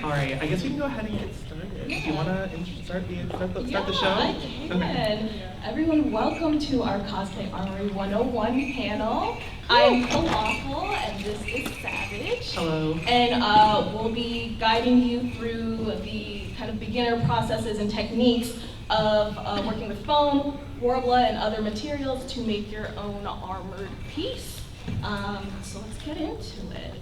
All right, I guess we can go ahead and get started. Do you want to start the show? I can. Okay. Everyone, welcome to our Cosplay Armory 101 panel. I'm Phalafel, and this is Zavage. Hello. And we'll be guiding you through the kind of beginner processes and techniques of working with foam, Worbla, and other materials to make your own armored piece. So let's get into it.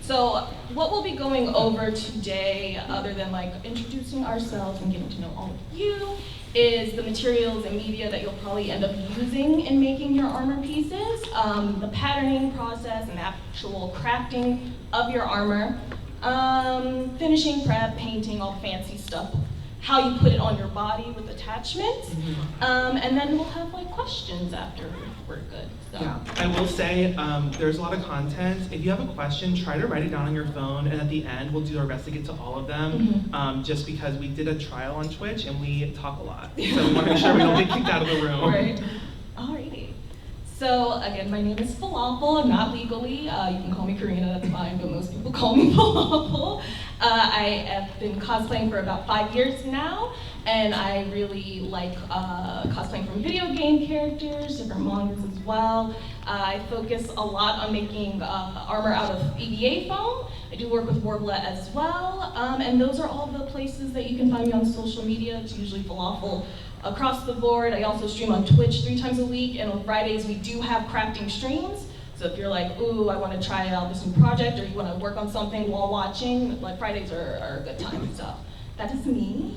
So what we'll be going over today, other than like introducing ourselves and getting to know all of you, is the materials and media that you'll probably end up using in making your armor pieces, the patterning process and the actual crafting of your armor, finishing, prep, painting, all the fancy stuff, how you put it on your body with attachments, and then we'll have like questions after we're good. So. Yeah, I will say there's a lot of content. If you have a question, try to write it down on your phone, and at the end we'll do our best to get to all of them. Just because we did a trial on Twitch and we talk a lot, so we want to make sure we don't get kicked out of the room. Right. Alrighty. So again, my name is Phalafel. Not legally. You can call me Karina. That's fine, but most people call me Phalafel. I have been cosplaying for about 5 years now, and I really like cosplaying from video game characters, different mangas as well. I focus a lot on making armor out of EVA foam. I do work with Worbla as well, and those are all the places that you can find me on social media. It's usually Phalafel across the board. I also stream on Twitch 3 times a week, and on Fridays we do have crafting streams. So if you're like, ooh, I want to try out this new project, or you want to work on something while watching, like Fridays are a good time. So that is me.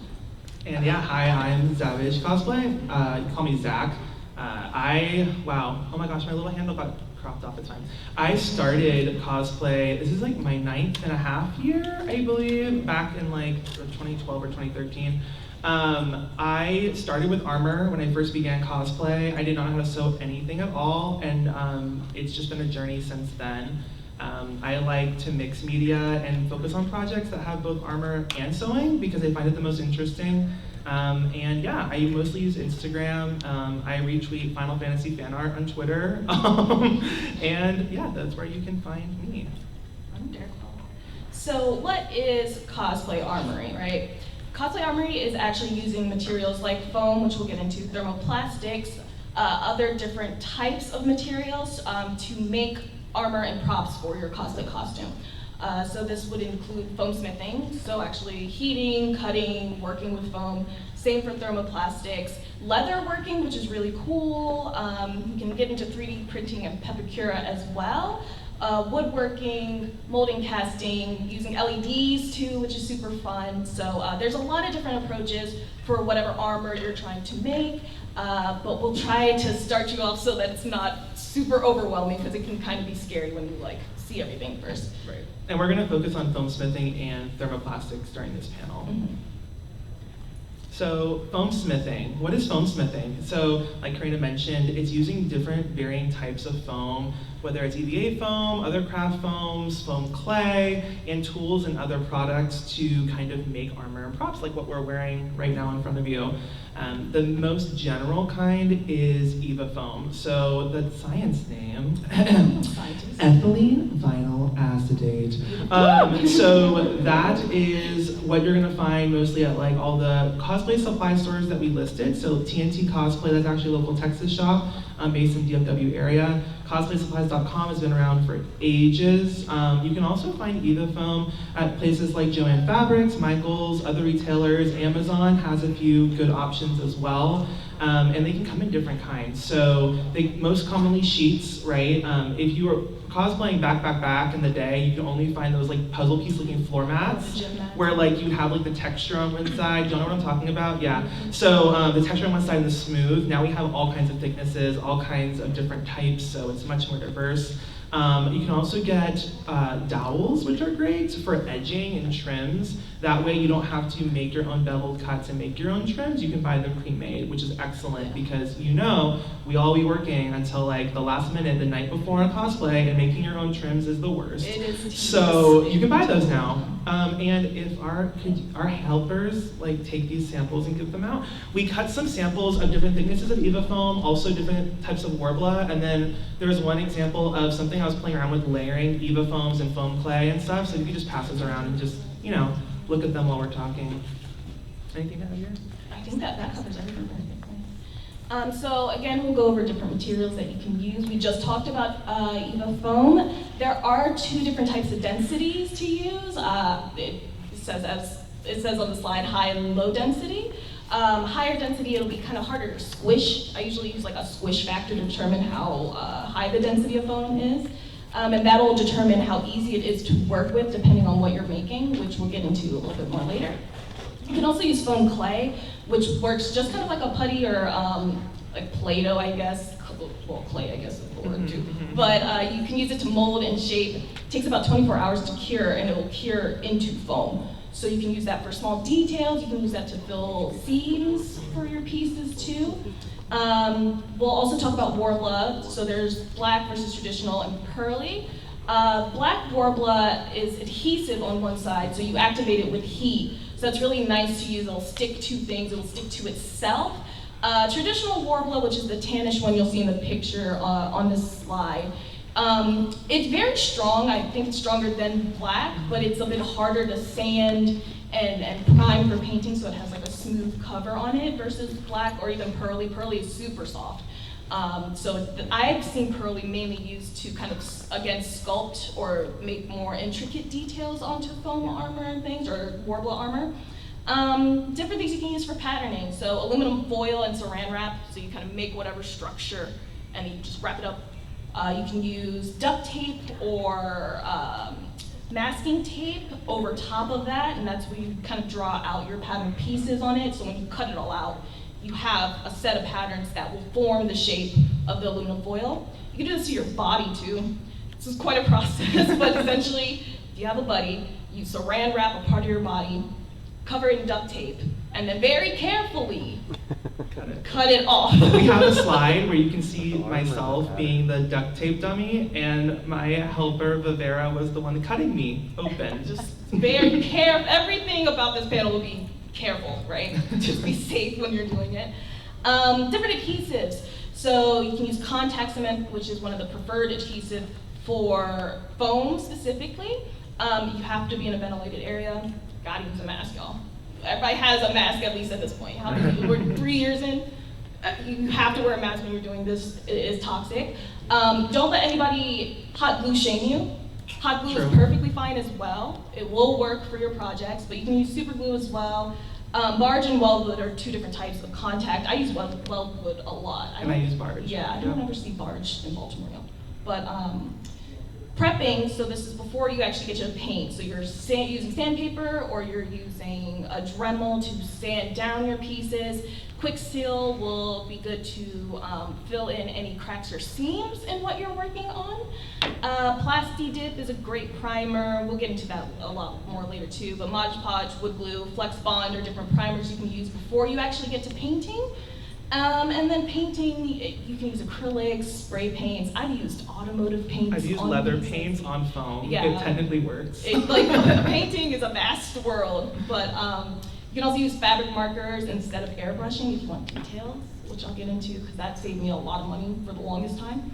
And yeah, hi, I'm Zavage Cosplay. You can call me Zach. Wow, oh my gosh, my little handle got cropped off at times. I started cosplay, this is like my 9.5 year, I believe, back in like 2012 or 2013. I started with armor when I first began cosplay. I did not know how to sew anything at all, and it's just been a journey since then. I like to mix media and focus on projects that have both armor and sewing because I find it the most interesting. And yeah, I mostly use Instagram. I retweet Final Fantasy fan art on Twitter. And yeah, that's where you can find me. Wonderful. So what is Cosplay Armory, right? Cosplay Armory is actually using materials like foam, which we'll get into, thermoplastics, other different types of materials to make armor and props for your cosplay costume. So this would include foamsmithing, so actually heating, cutting, working with foam. Same for thermoplastics. Leather working, which is really cool. You can get into 3D printing and pepicura as well. Woodworking, molding, casting, using LEDs too, which is super fun. So there's a lot of different approaches for whatever armor you're trying to make, but we'll try to start you off so that it's not super overwhelming because it can kind of be scary when you like see everything first. Right. And we're going to focus on foamsmithing and thermoplastics during this panel. So foamsmithing, what is foamsmithing? So like Karina mentioned, it's using different varying types of foam, whether it's EVA foam, other craft foams, foam clay, and tools and other products to kind of make armor and props like what we're wearing right now in front of you. The most general kind is EVA foam. So the science name, ethylene vinyl acetate. So that is what you're gonna find mostly at like all the cosplay supply stores that we listed. So TNT Cosplay, that's actually a local Texas shop based in DFW area. CosplaySupplies.com has been around for ages. You can also find EVA foam at places like Joann Fabrics, Michaels, other retailers. Amazon has a few good options as well. And they can come in different kinds. So they most commonly sheets, right? If you were cosplaying back in the day, you can only find those like puzzle piece looking floor mats where like you have like the texture on one side. Do you know what I'm talking about? Yeah. So the texture on one side is smooth. Now we have all kinds of thicknesses, all kinds of different types, so it's much more diverse. You can also get dowels, which are great for edging and trims. That way you don't have to make your own beveled cuts and make your own trims. You can buy them pre-made, which is excellent because you know we all be working until like the last minute, the night before on cosplay, and making your own trims is the worst. It is. So you can buy those now. And if our helpers like take these samples and give them out, we cut some samples of different thicknesses of EVA foam, also different types of Worbla, and then there was one example of something I was playing around with layering EVA foams and foam clay and stuff, so you could just pass those around and just, you know, look at them while we're talking. Anything to add here? I think that covers everything. So again, we'll go over different materials that you can use. We just talked about EVA foam. There are 2 different types of densities to use. It says on the slide, high and low density. Higher density, it'll be kind of harder to squish. I usually use like a squish factor to determine how high the density of foam is. And that'll determine how easy it is to work with depending on what you're making, which we'll get into a little bit more later. You can also use foam clay, which works just kind of like a putty or like Play-Doh, I guess. Well, clay, I guess is the word too. But you can use it to mold and shape. It takes about 24 hours to cure, and it will cure into foam. So you can use that for small details. You can use that to fill seams for your pieces too. We'll also talk about Worbla. So there's black versus traditional and pearly. Black Worbla is adhesive on one side, so you activate it with heat. So that's really nice to use. It'll stick to things. It'll stick to itself. Traditional Worbla, which is the tannish one you'll see in the picture on this slide, it's very strong. I think it's stronger than black, but it's a bit harder to sand and prime for painting, so it has like a smooth cover on it versus black or even pearly. Pearly is super soft. I've seen pearly mainly used to kind of, again, sculpt or make more intricate details onto foam armor and things, or Worbla armor. Different things you can use for patterning. So aluminum foil and saran wrap, so you kind of make whatever structure and you just wrap it up. You can use duct tape or masking tape over top of that, and that's where you kind of draw out your pattern pieces on it. So when you cut it all out, you have a set of patterns that will form the shape of the aluminum foil. You can do this to your body too. This is quite a process, but essentially, if you have a buddy, you saran wrap a part of your body, cover it in duct tape, and then very carefully cut it off. We have a slide where you can see myself being the duct tape dummy, and my helper, Vivera, was the one cutting me open. Just very careful. Everything about this panel will be careful, right? Just be safe when you're doing it. Different adhesives. So you can use contact cement, which is one of the preferred adhesive for foam specifically. You have to be in a ventilated area. Gotta use a mask, y'all. Everybody has a mask at least at this point. How many people? We're 3 years in. You have to wear a mask when you're doing this. It is toxic. Don't let anybody hot glue shame you. Hot glue is perfectly fine as well. It will work for your projects, but you can use super glue as well. Barge and weldwood are 2 different types of contact. I use weldwood a lot. And I use barge. Yeah, I don't ever see barge in Baltimore, no. But prepping, so this is before you actually get to paint. So you're using sandpaper or you're using a Dremel to sand down your pieces. Quick seal will be good to fill in any cracks or seams in what you're working on. Plasti Dip is a great primer. We'll get into that a lot more later too. But Mod Podge, wood glue, Flex Bond are different primers you can use before you actually get to painting. And then painting, you can use acrylics, spray paints. I've used automotive paints. I've used leather paints on foam. Yeah. It technically works. Painting is a vast world, but you can also use fabric markers instead of airbrushing if you want details, which I'll get into because that saved me a lot of money for the longest time.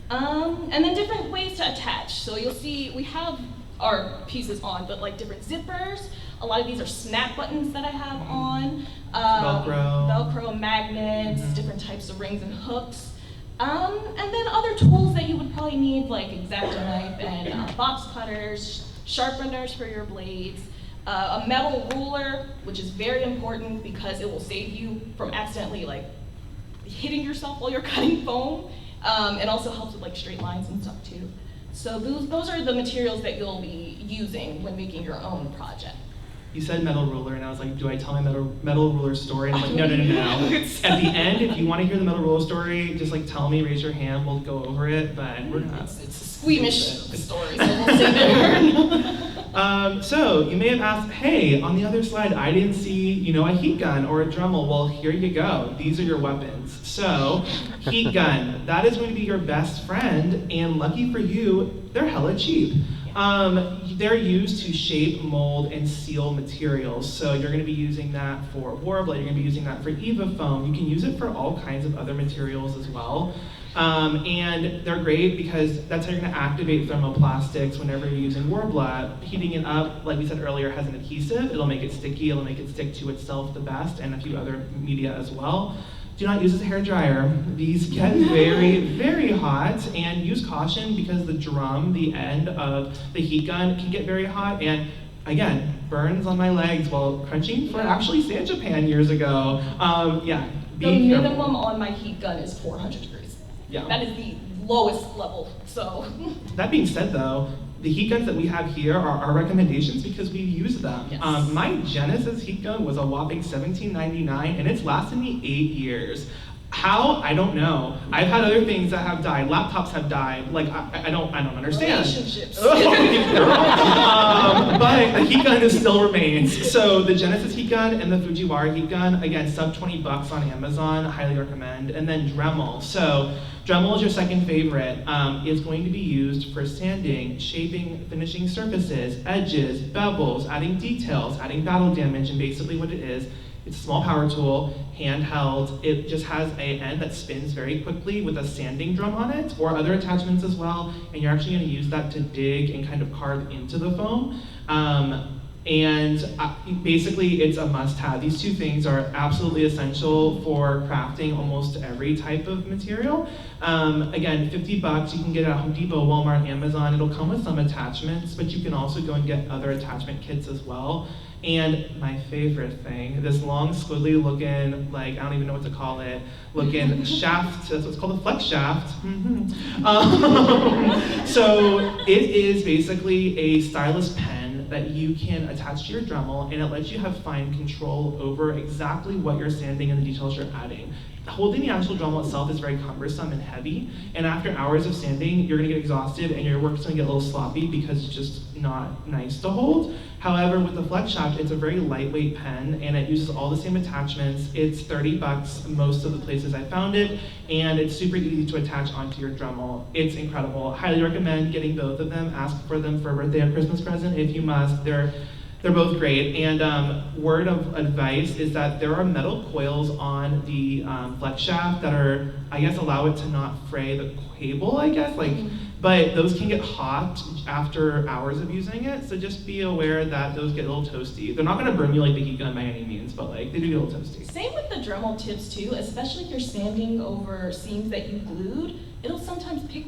And then different ways to attach. So you'll see we have our pieces on, but like different zippers. A lot of these are snap buttons that I have on. Velcro, magnets, different types of rings and hooks. And then other tools that you would probably need, like X-Acto knife and box cutters, sharpeners for your blades, a metal ruler, which is very important because it will save you from accidentally like hitting yourself while you're cutting foam. It also helps with like straight lines and stuff too. So those are the materials that you'll be using when making your own project. You said metal ruler, and I was like, do I tell my metal ruler story? And I'm like, no. At the end, if you want to hear the metal ruler story, just like tell me, raise your hand, we'll go over it, but we're not. It's a squeamish story, so we'll save it. So you may have asked, hey, on the other slide, I didn't see, a heat gun or a Dremel. Well, here you go. These are your weapons. So, heat gun, that is going to be your best friend, and lucky for you, they're hella cheap. They're used to shape, mold, and seal materials. So you're going to be using that for Worbla, you're going to be using that for EVA foam. You can use it for all kinds of other materials as well. And they're great because that's how you're gonna activate thermoplastics whenever you're using Worbla. Heating it up, like we said earlier, has an adhesive. It'll make it sticky, it'll make it stick to itself the best, and a few other media as well. Do not use as a hair dryer. These get very, very hot, and use caution because the drum, the end of the heat gun, can get very hot, and again, burns on my legs while crunching for actually San Japan years ago. Yeah, be the careful. minimum on my heat gun is 400 degrees. Yeah. That is the lowest level, so. That being said though, the heat guns that we have here are our recommendations because we've used them. Yes. My Genesis heat gun was a whopping $17.99 and it's lasted me 8 years. How? I don't know. I've had other things that have died. Laptops have died. Like I don't understand. Relationships. But the heat gun still remains. So the Genesis heat gun and the Fujiwara heat gun, again, sub $20 on Amazon. Highly recommend. And then Dremel. So Dremel is your second favorite. It's going to be used for sanding, shaping, finishing surfaces, edges, bevels, adding details, adding battle damage, and basically what it is. It's a small power tool, handheld. It just has an end that spins very quickly with a sanding drum on it, or other attachments as well, and you're actually going to use that to dig and kind of carve into the foam. Basically, it's a must-have. These two things are absolutely essential for crafting almost every type of material. Again, $50, you can get it at Home Depot, Walmart, Amazon. It'll come with some attachments, but you can also go and get other attachment kits as well. And my favorite thing, this long, squiggly looking, like, I don't even know what to call it, looking shaft, that's what's called a flex shaft. So it is basically a stylus pen that you can attach to your Dremel, and it lets you have fine control over exactly what you're sanding and the details you're adding. Holding the actual Dremel itself is very cumbersome and heavy, and after hours of sanding, you're gonna get exhausted and your work's gonna get a little sloppy because it's just not nice to hold. However, with the flex shaft, it's a very lightweight pen and it uses all the same attachments. It's $30 most of the places I found it, and it's super easy to attach onto your Dremel. It's incredible. Highly recommend getting both of them. Ask for them for a birthday or Christmas present if you must. They're both great, and word of advice is that there are metal coils on the flex shaft that are, I guess, allow it to not fray the cable, I guess, but those can get hot after hours of using it, so just be aware that those get a little toasty. They're not gonna burn you like the heat gun by any means, but like, they do get a little toasty. Same with the Dremel tips too, especially if you're sanding over seams that you glued, it'll sometimes pick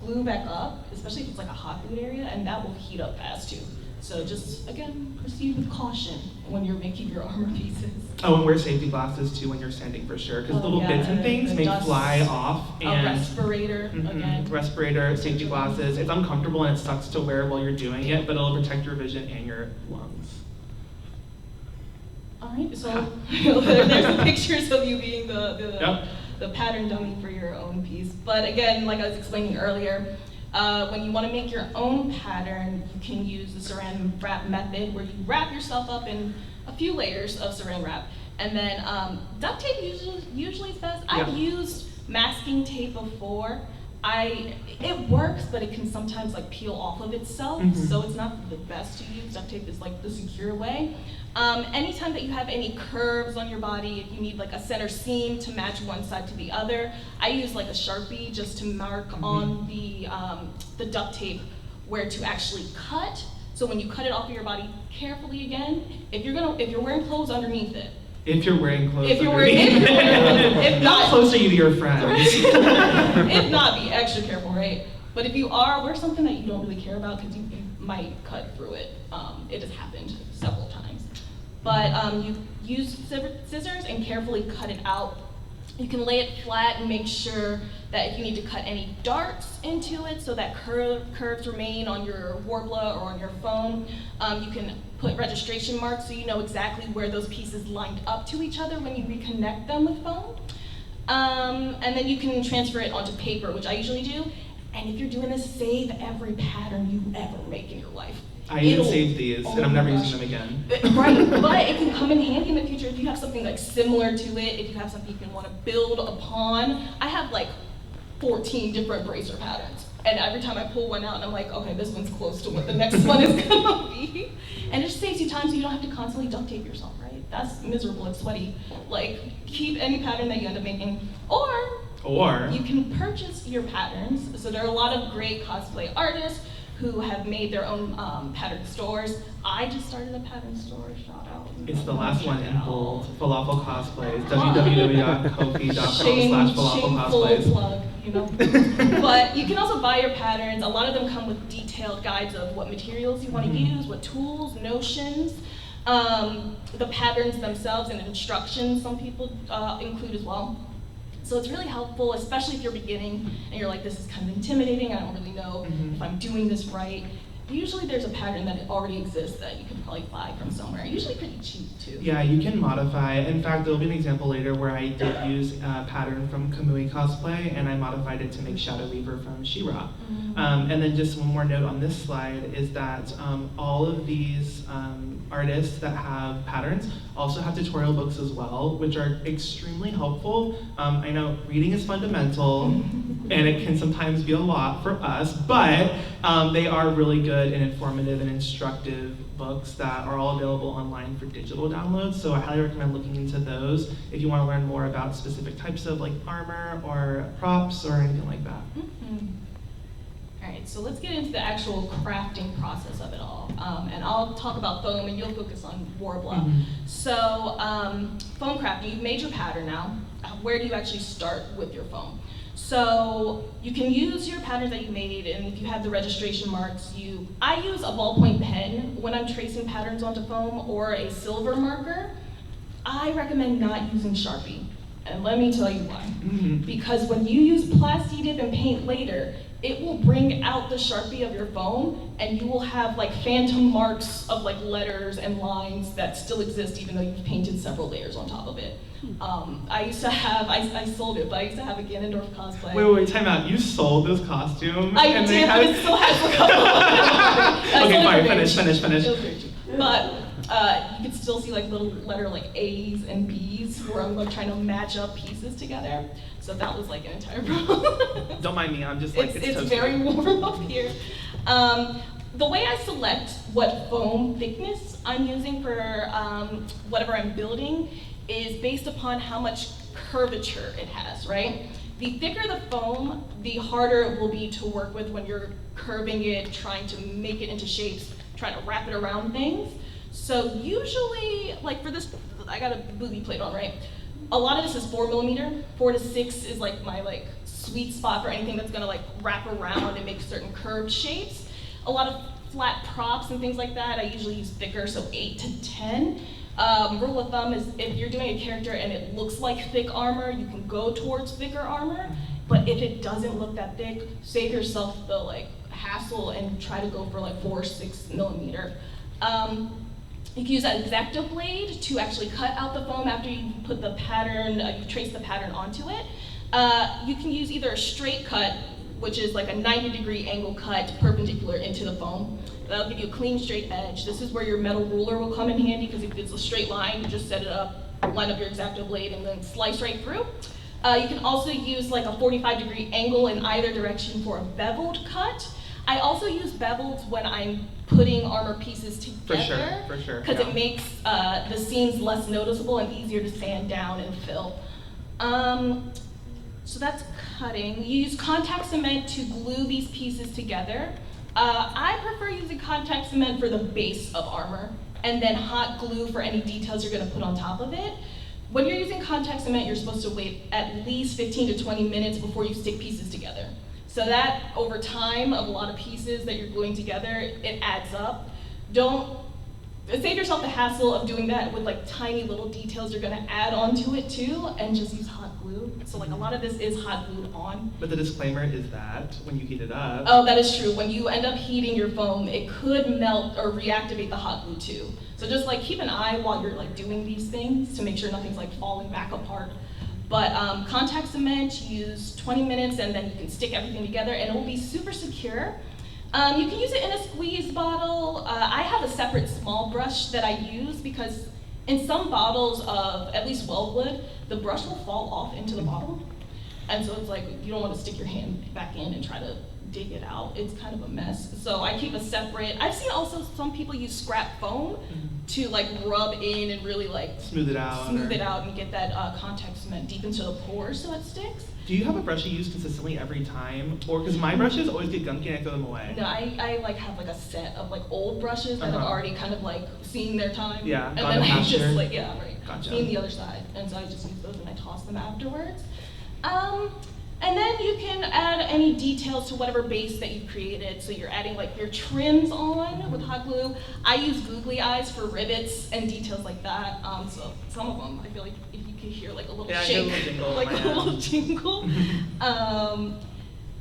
glue back up, especially if it's like a hot glued area, and that will heat up fast too. So just, again, proceed with caution when you're making your armor pieces. Oh, and wear safety glasses too when you're sanding for sure, because little bits and things may fly off. And a respirator, again. Respirator, safety glasses. It's uncomfortable and it sucks to wear while you're doing it, but it'll protect your vision and your lungs. All right, so there's the pictures of you being the pattern dummy for your own piece. But again, like I was explaining earlier, when you want to make your own pattern, you can use the saran wrap method where you wrap yourself up in a few layers of saran wrap. And then duct tape usually is best. I've used masking tape before. It works, but it can sometimes like peel off of itself, so it's not the best to use. Duct tape is like the secure way. Anytime that you have any curves on your body, if you need like a center seam to match one side to the other, I use like a Sharpie just to mark on the duct tape where to actually cut. So when you cut it off of your body, carefully again, if you're wearing clothes underneath it. If you're wearing clothes if not, how close are you to your friends? If not, be extra careful, right? But if you are, wear something that you don't really care about because you might cut through it. It has happened several times. But you use scissors and carefully cut it out. You can lay it flat and make sure that if you need to cut any darts into it so that curves remain on your Worbla or on your foam, you can put registration marks so you know exactly where those pieces lined up to each other when you reconnect them with foam. And then you can transfer it onto paper, which I usually do. And if you're doing this, save every pattern you ever make in your life. I even saved these, and I'm never using them again. Right, but it can come in handy in the future if you have something like similar to it, if you have something you can want to build upon. I have like 14 different bracer patterns, and every time I pull one out, I'm like, okay, this one's close to what the next one is gonna be. And it just saves you time so you don't have to constantly duct tape yourself, right? That's miserable and sweaty. Like, keep any pattern that you end up making, or Or you can purchase your patterns. So there are a lot of great cosplay artists who have made their own pattern stores. I just started a pattern store, shout out. it's the last one in bold, Phalafel Cosplays, www.kofi.com/Phalafel Shameful Cosplays. plug, you know. But you can also buy your patterns. A lot of them come with detailed guides of what materials you want to use, what tools, notions. The patterns themselves and instructions some people include as well. So it's really helpful, especially if you're beginning and you're like, this is kind of intimidating, I don't really know if I'm doing this right. Usually there's a pattern that already exists that you can probably buy from somewhere, usually pretty cheap too. Yeah, you can modify. In fact, there'll be an example later where I did use a pattern from Kamui Cosplay and I modified it to make Shadow Weaver from She-Ra. And then just one more note on this slide is that all of these artists that have patterns also have tutorial books as well, which are extremely helpful. I know reading is fundamental and it can sometimes be a lot for us, but they are really good and informative and instructive books that are all available online for digital downloads. So I highly recommend looking into those if you want to learn more about specific types of like armor or props or anything like that. All right, so let's get into the actual crafting process of it all. And I'll talk about foam and you'll focus on Worbla. So foam crafting, you've made your pattern now. Where do you actually start with your foam? So you can use your patterns that you made, and if you have the registration marks, I use a ballpoint pen when I'm tracing patterns onto foam or a silver marker. I recommend not using Sharpie, and let me tell you why. Because when you use Plasti Dip and paint later, it will bring out the Sharpie of your foam, and you will have like phantom marks of like letters and lines that still exist even though you've painted several layers on top of it. I used to have, I sold it, but I used to have a Ganondorf cosplay. Wait, time out. You sold this costume? I did, but it still has a couple. Okay, fine, finish. It was very cheap. But you could still see like little letter like A's and B's where I'm like trying to match up pieces together. So that was like an entire problem. Don't mind me, I'm just like, it's very warm up here. The way I select what foam thickness I'm using for whatever I'm building is based upon how much curvature it has, right? The thicker the foam, the harder it will be to work with when you're curving it, trying to make it into shapes, trying to wrap it around things. So usually, like for this, I got a booby plate on, right? A lot of this is 4mm. 4 to 6 is like my like sweet spot for anything that's gonna like wrap around and make certain curved shapes. A lot of flat props and things like that, I usually use thicker, so 8 to 10. Rule of thumb is if you're doing a character and it looks like thick armor, you can go towards thicker armor. But if it doesn't look that thick, save yourself the like hassle and try to go for like 4 or 6mm. You can use an X-Acto blade to actually cut out the foam after you put the pattern, you trace the pattern onto it. You can use either a straight cut, which is like a 90-degree angle cut perpendicular into the foam. That'll give you a clean, straight edge. This is where your metal ruler will come in handy because if it's a straight line, you just set it up, line up your X-Acto blade, and then slice right through. You can also use like a 45-degree angle in either direction for a beveled cut. I also use bevels when I'm putting armor pieces together. For sure. Because it makes the seams less noticeable and easier to sand down and fill. So that's cutting. You use contact cement to glue these pieces together. I prefer using contact cement for the base of armor, and then hot glue for any details you're gonna put on top of it. When you're using contact cement, you're supposed to wait at least 15 to 20 minutes before you stick pieces together. So that, over time of a lot of pieces that you're gluing together, it adds up. Save yourself the hassle of doing that with like tiny little details you're gonna add onto it too, and just use hot glue. So like a lot of this is hot glued on. But the disclaimer is that when you heat it up. Oh, that is true. When you end up heating your foam, it could melt or reactivate the hot glue too. So just like keep an eye while you're like doing these things to make sure nothing's like falling back apart. But contact cement, use 20 minutes and then you can stick everything together and it will be super secure. You can use it in a squeeze bottle. I have a separate small brush that I use because in some bottles of at least Weldwood, the brush will fall off into the bottle. And so it's like, you don't want to stick your hand back in and try to dig it out. It's kind of a mess. So I keep a separate, I've seen also some people use scrap foam to like rub in and really like smooth it out and get that contact cement deep into the pores so it sticks. Do you have a brush you use consistently every time? Or, because my brushes always get gunky and I throw them away. No, I like have like a set of like old brushes that have already kind of like seen their time. Yeah, and gone then to I pasture. just like, yeah, right. Gotcha. Seen the other side. And so I just use those and I toss them afterwards. And then you can add any details to whatever base that you've created. So you're adding like your trims on with hot glue. I use googly eyes for rivets and details like that. So some of them, I feel like if you can hear like a little shake, I hear a little jingle like in a my little hand. jingle.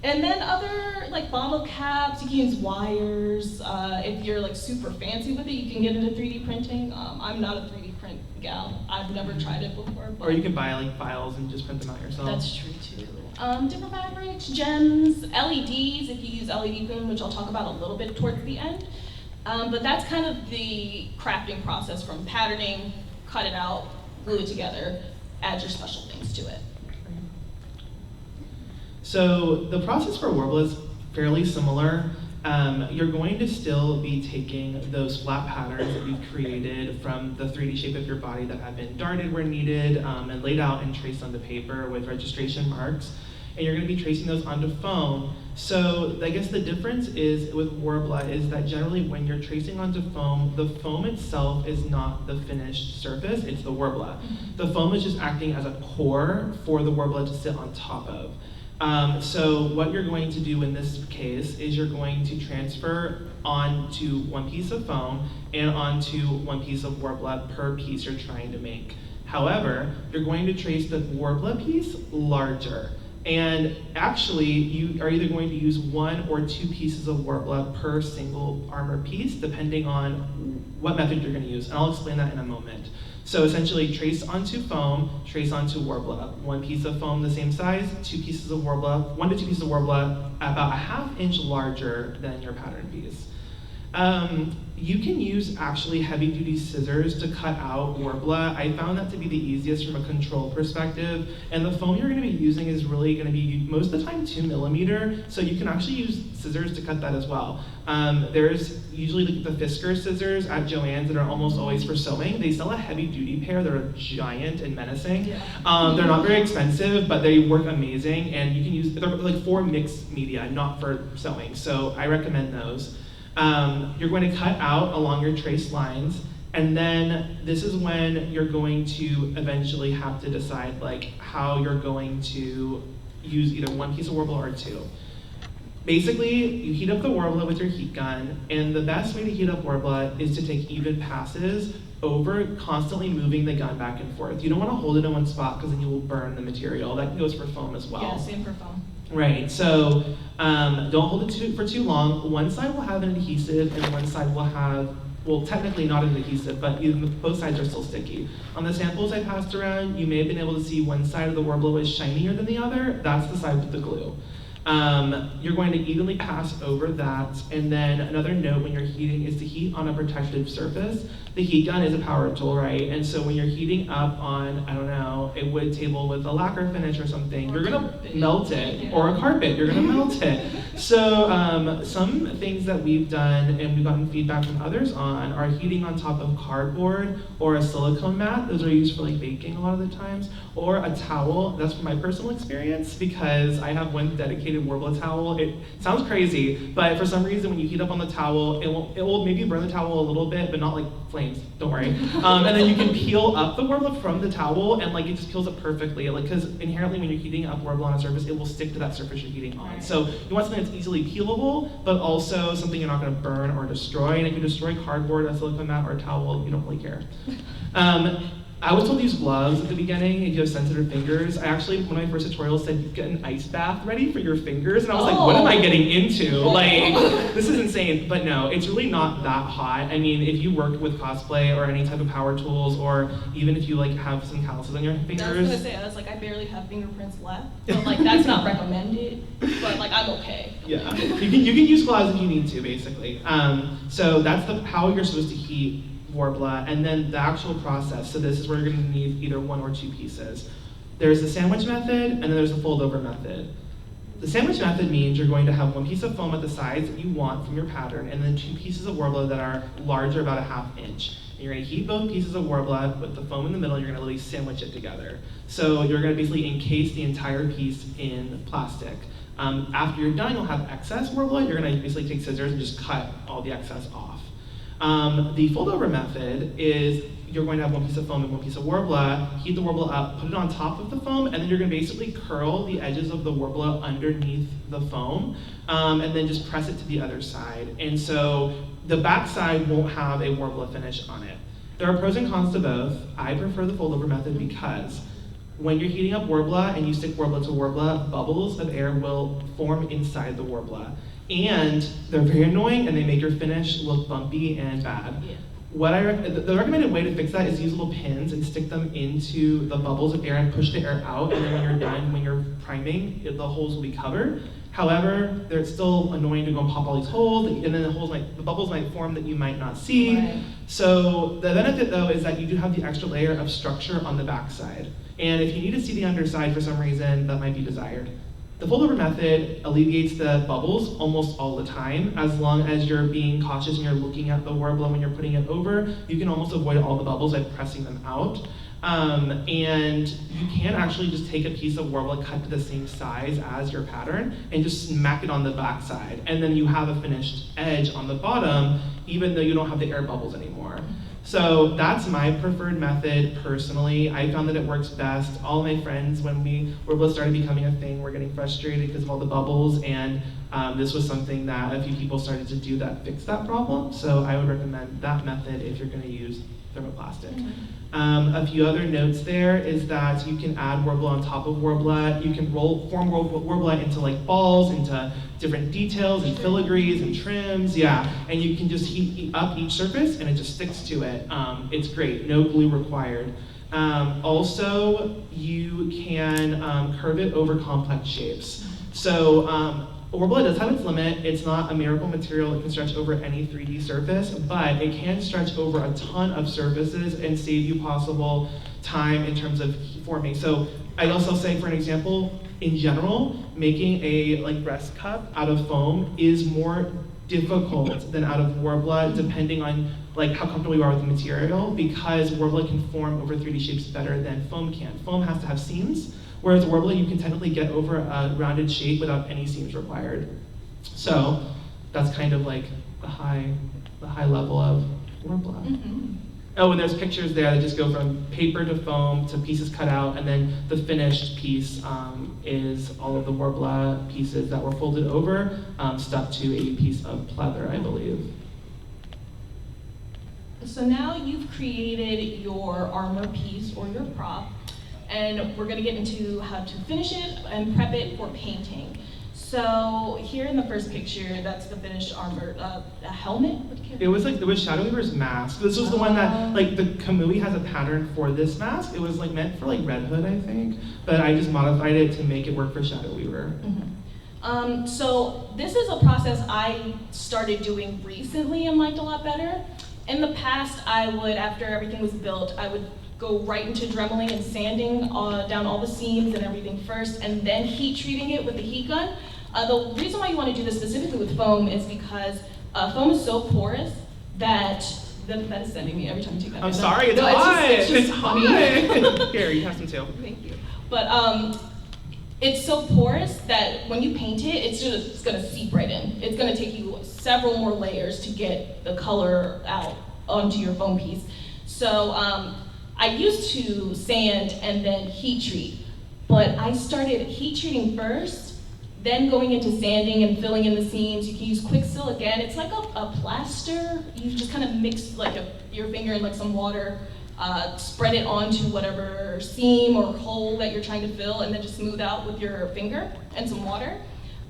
And then other like bottle caps, you can use wires. If you're like super fancy with it, you can get into 3D printing. I'm not a 3D print gal. I've never tried it before. But Or you can buy like files and just print them out yourself. that's true too. Different fabrics, gems, LEDs, if you use LED green, which I'll talk about a little bit towards the end. But that's kind of the crafting process from patterning, cut it out, glue it together, add your special things to it. So the process for Worbla is fairly similar. You're going to still be taking those flat patterns that you've created from the 3D shape of your body that have been darted where needed and laid out and traced onto paper with registration marks. And you're going to be tracing those onto foam. So I guess the difference is with Worbla is that generally when you're tracing onto foam, the foam itself is not the finished surface, it's the Worbla. The foam is just acting as a core for the Worbla to sit on top of. So what you're going to do in this case is you're going to transfer onto one piece of foam and onto one piece of Worbla per piece you're trying to make. However, you're going to trace the Worbla piece larger. And actually, you are either going to use 1 or 2 pieces of Worbla per single armor piece, depending on what method you're going to use. And I'll explain that in a moment. So essentially, trace onto foam, trace onto Worbla. 1 piece of foam the same size, 2 pieces of Worbla, 1 to 2 pieces of Worbla, about a ½ inch larger than your pattern piece. You can use actually heavy-duty scissors to cut out Worbla. I found that to be the easiest from a control perspective. And the foam you're going to be using is really going to be, most of the time, 2mm, so you can actually use scissors to cut that as well. There's usually the Fisker scissors at Joann's that are almost always for sewing. They sell a heavy-duty pair that are giant and menacing. Yeah. They're not very expensive, but they work amazing, and you can use, they're like for mixed media, not for sewing, so I recommend those. You're going to cut out along your trace lines, and then this is when you're going to eventually have to decide like how you're going to use either 1 piece of Worbla or 2. Basically, you heat up the Worbla with your heat gun, and the best way to heat up Worbla is to take even passes over constantly moving the gun back and forth. You don't want to hold it in one spot because then you will burn the material. That goes for foam as well. Yeah, same for foam. Right, so don't hold it for too long. One side will have an adhesive and one side will have, well, technically not an adhesive, but both sides are still sticky. On the samples I passed around, you may have been able to see one side of the Worbla was shinier than the other. That's the side with the glue. You're going to evenly pass over that, and then another note when you're heating is to heat on a protective surface. The heat gun is a power tool, right? And so when you're heating up on, I don't know, a wood table with a lacquer finish or something, you're gonna melt it, or a carpet, you're gonna melt it. So some things that we've done and we've gotten feedback from others on are heating on top of cardboard or a silicone mat. Those are used for like baking a lot of the times, or a towel. That's from my personal experience because I have one dedicated Worbla towel. It sounds crazy, but for some reason when you heat up on the towel, it will maybe burn the towel a little bit, but not like flames, don't worry. And then you can peel up the Worbla from the towel, and like it just peels up perfectly. Like, because inherently when you're heating up Worbla on a surface, it will stick to that surface you're heating on. So you want something that's easily peelable, but also something you're not going to burn or destroy. And if you destroy cardboard, a silicone mat, or a towel, you don't really care. I was told to use gloves at the beginning if you have sensitive fingers. I actually, one of my first tutorials said you get an ice bath ready for your fingers, and I was like, what am I getting into? Like, this is insane. But no, it's really not that hot. I mean, if you work with cosplay or any type of power tools, or even if you like have some calluses on your fingers. I was gonna say, I barely have fingerprints left, so like that's not recommended, but like I'm okay. Yeah, you can use gloves if you need to, basically. So that's how you're supposed to heat Worbla, and then the actual process. So this is where you're going to need either 1 or 2 pieces. There's the sandwich method, and then there's the fold over method. The sandwich method means you're going to have 1 piece of foam at the sides that you want from your pattern, and then 2 pieces of Worbla that are larger, about a ½ inch. And you're gonna heat both pieces of Worbla with the foam in the middle, you're gonna literally sandwich it together. So you're gonna basically encase the entire piece in plastic. After you're done, you'll have excess Worbla. You're gonna basically take scissors and just cut all the excess off. The fold-over method is you're going to have one piece of foam and one piece of Worbla, heat the Worbla up, put it on top of the foam, and then you're going to basically curl the edges of the Worbla underneath the foam, and then just press it to the other side. And so the back side won't have a Worbla finish on it. There are pros and cons to both. I prefer the fold-over method because when you're heating up Worbla and you stick Worbla to Worbla, bubbles of air will form inside the Worbla. And they're very annoying and they make your finish look bumpy and bad. Yeah. The recommended way to fix that is use little pins and stick them into the bubbles of air and push the air out, and then when you're done, when you're priming, the holes will be covered. However, it's still annoying to go and pop all these holes, and then the bubbles might form that you might not see. Right. So the benefit though is that you do have the extra layer of structure on the backside. And if you need to see the underside for some reason, that might be desired. The fold-over method alleviates the bubbles almost all the time. As long as you're being cautious and you're looking at the Worbla when you're putting it over, you can almost avoid all the bubbles by pressing them out. And you can actually just take a piece of Worbla cut to the same size as your pattern and just smack it on the back side. And then you have a finished edge on the bottom, even though you don't have the air bubbles anymore. So that's my preferred method personally. I found that it works best. All of my friends, when Worbla started becoming a thing, were getting frustrated because of all the bubbles, and this was something that a few people started to do that fixed that problem. So I would recommend that method if you're gonna use thermoplastic. A few other notes there is that you can add Worbla on top of Worbla. You can form Worbla into like balls, into different details and filigrees and trims, yeah. And you can just heat up each surface and it just sticks to it. It's great, no glue required. Also, you can curve it over complex shapes. So Worbla does have its limit. It's not a miracle material that can stretch over any 3D surface, but it can stretch over a ton of surfaces and save you possible time in terms of forming. So I'd also say, for an example, in general, making a breast cup out of foam is more difficult than out of Worbla, depending on how comfortable you are with the material, because Worbla can form over 3D shapes better than foam can. Foam has to have seams, whereas Worbla, you can technically get over a rounded shape without any seams required. So that's kind of the high level of Worbla. Mm-hmm. Oh, and there's pictures there that just go from paper to foam to pieces cut out, and then the finished piece is all of the Worbla pieces that were folded over, stuck to a piece of pleather, I believe. So now you've created your armor piece or your prop, and we're gonna get into how to finish it and prep it for painting. So here in the first picture, that's the finished armor, a helmet? It was Shadow Weaver's mask. This was the one that, the Kamui has a pattern for this mask. It was meant for Red Hood, I think, but I just modified it to make it work for Shadow Weaver. Mm-hmm. So this is a process I started doing recently and liked a lot better. In the past, I would, after everything was built, I would go right into dremeling and sanding down all the seams and everything first, and then heat treating it with the heat gun. The reason why you want to do this specifically with foam is because foam is so porous that is sending me every time you take that. I'm sorry, it's hot. It's hot. Here, you have some too. Thank you. But it's so porous that when you paint it, it's going to seep right in. It's going to take you several more layers to get the color out onto your foam piece. So I used to sand and then heat treat, but I started heat treating first, then going into sanding and filling in the seams. You can use Quicksil again. It's like a plaster. You just kind of mix your finger in some water, spread it onto whatever seam or hole that you're trying to fill, and then just smooth out with your finger and some water.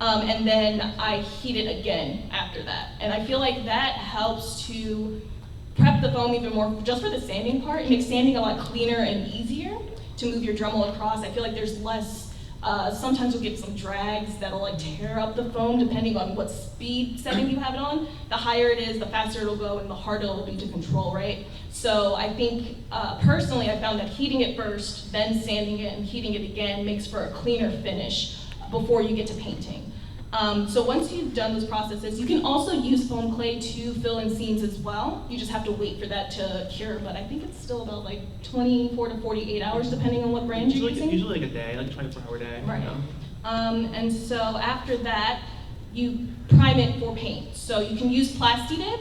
And then I heat it again after that. And I feel like that helps to prep the foam even more just for the sanding part. It makes sanding a lot cleaner and easier to move your Dremel across. I feel like there's less, sometimes you'll get some drags that'll tear up the foam depending on what speed setting you have it on. The higher it is, the faster it'll go and the harder it'll be to control, right? So I think, personally, I found that heating it first, then sanding it and heating it again makes for a cleaner finish before you get to painting. So once you've done those processes, you can also use foam clay to fill in seams as well. You just have to wait for that to cure, but I think it's still about like 24 to 48 hours depending on what brand you're using. Usually like a day, like a 24-hour day. Right. You know? And so after that, you prime it for paint. So you can use Plasti-Dip.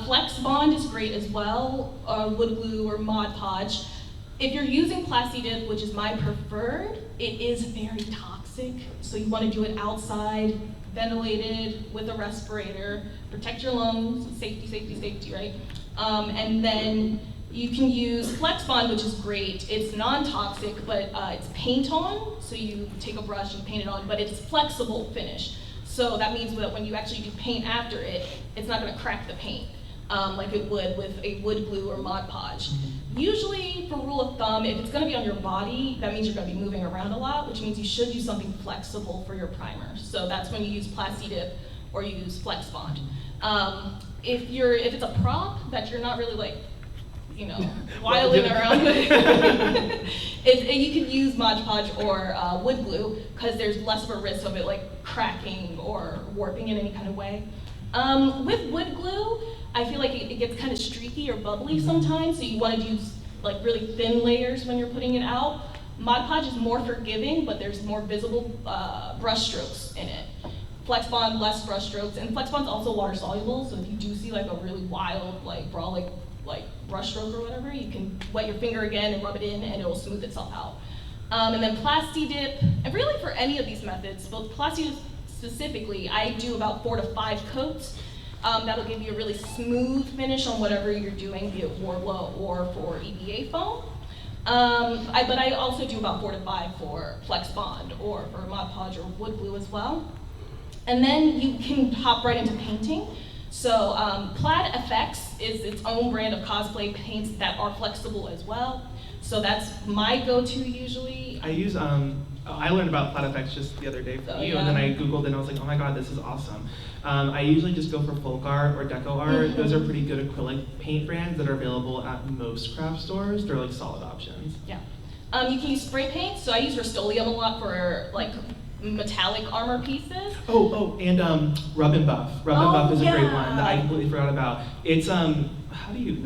Flex Bond is great as well, wood glue or Mod Podge. If you're using Plasti-Dip, which is my preferred, it is very toxic. So you want to do it outside, ventilated, with a respirator, protect your lungs, safety, safety, safety, right? And then you can use Flex Bond, which is great. It's non-toxic, but it's paint on. So you take a brush and paint it on, but it's flexible finish. So that means that when you actually do paint after it, it's not going to crack the paint like it would with a wood glue or Mod Podge. Usually, for rule of thumb, if it's going to be on your body, that means you're going to be moving around a lot, which means you should use something flexible for your primer. So that's when you use Plasti-Dip or you use Flex Bond. If it's a prop that you're not really like, you know, wilding around with, you can use Mod Podge or wood glue because there's less of a risk of it like cracking or warping in any kind of way. With wood glue, I feel like it gets kind of streaky or bubbly sometimes, so you want to use like really thin layers when you're putting it out. Mod Podge is more forgiving, but there's more visible brush strokes in it. Flex Bond, less brush strokes, and Flex Bond's also water soluble, so if you do see like a really wild, like brolic, like brush stroke or whatever, you can wet your finger again and rub it in and it will smooth itself out. And then Plasti-Dip, and really for any of these methods, but Plasti-Dip specifically, I do about 4 to 5 coats. That'll give you a really smooth finish on whatever you're doing, be it Worbla or for EVA foam. But I also do about 4 to 5 for Flex Bond or for Mod Podge or wood glue as well. And then you can hop right into painting. So Plaid FX is its own brand of cosplay paints that are flexible as well. So that's my go-to usually. I learned about Plaid FX just the other day from you, yeah. and then I Googled and I was like, oh my god, this is awesome. I usually just go for folk art or deco art. Those are pretty good acrylic paint brands that are available at most craft stores. They're like solid options. Yeah. You can use spray paint. So I use Rust-Oleum a lot for like metallic armor pieces. And Rub and Buff. Rub and Buff is a great one that I yeah. completely forgot about. It's how do you?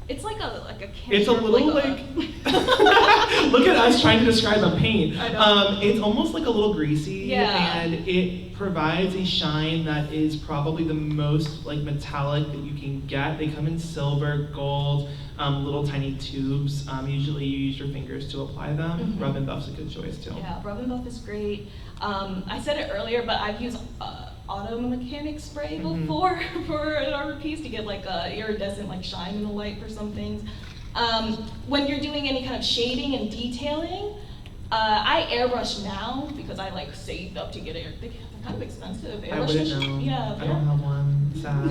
It's like a It's a little like look at us trying to describe a paint. I know. It's almost like a little greasy, Yeah. and it provides a shine that is probably the most like metallic that you can get. They come in silver, gold, little tiny tubes. Usually you use your fingers to apply them. Rub and Buff's a good choice too. Yeah, Rub and Buff is great. I said it earlier, but I've used auto mechanic spray before for an armor piece to get like a iridescent like shine in the light for some things. When you're doing any kind of shading and detailing, I airbrush now because I like saved up to get it. They're kind of expensive. I wouldn't know. Yeah, I don't have one. Sad.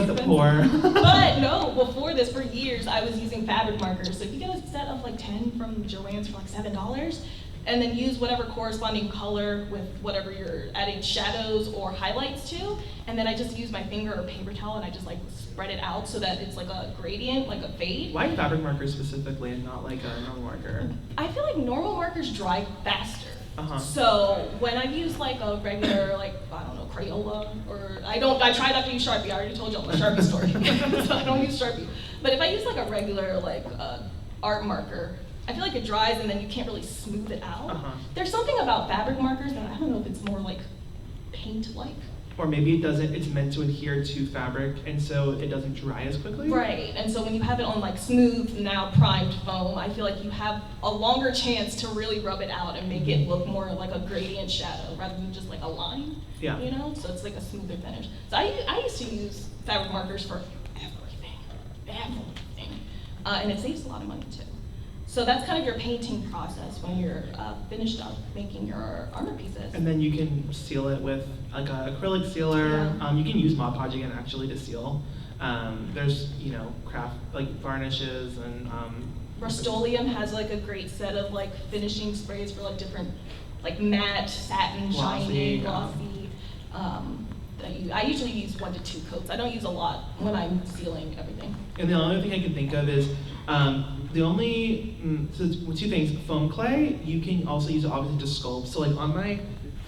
The poor. But no, before this, for years, I was using fabric markers. So if you get a set of like 10 from Joann's for like $7, and then use whatever corresponding color with whatever you're adding shadows or highlights to, and then I just use my finger or paper towel and I just like spread it out so that it's like a gradient, like a fade. Why fabric markers specifically and not like a normal marker? I feel like normal markers dry faster. Uh-huh. So when I use like a regular, like, I don't know, Crayola, or I try not to use Sharpie. I already told you I'm a Sharpie story, so I don't use Sharpie. But if I use like a regular like art marker, I feel like it dries and then you can't really smooth it out. Uh-huh. There's something about fabric markers that I don't know if it's more like paint-like. Or maybe it doesn't, it's meant to adhere to fabric, and so it doesn't dry as quickly? Right, and so when you have it on like smooth, now primed foam, I feel like you have a longer chance to really rub it out and make it look more like a gradient shadow rather than just like a line. Yeah. You know, so it's like a smoother finish. So I used to use fabric markers for everything. And it saves a lot of money too. So that's kind of your painting process when you're finished up making your armor pieces. And then you can seal it with like an acrylic sealer. Yeah. You can use Mod Podge again actually to seal. There's, craft like varnishes and Rust-Oleum has like a great set of like finishing sprays for like different, like matte, satin, shiny, glossy. I usually use 1 to 2 coats. I don't use a lot when I'm sealing everything. And the only thing I can think of is so 2 things. Foam clay, you can also use it obviously to sculpt. So like on my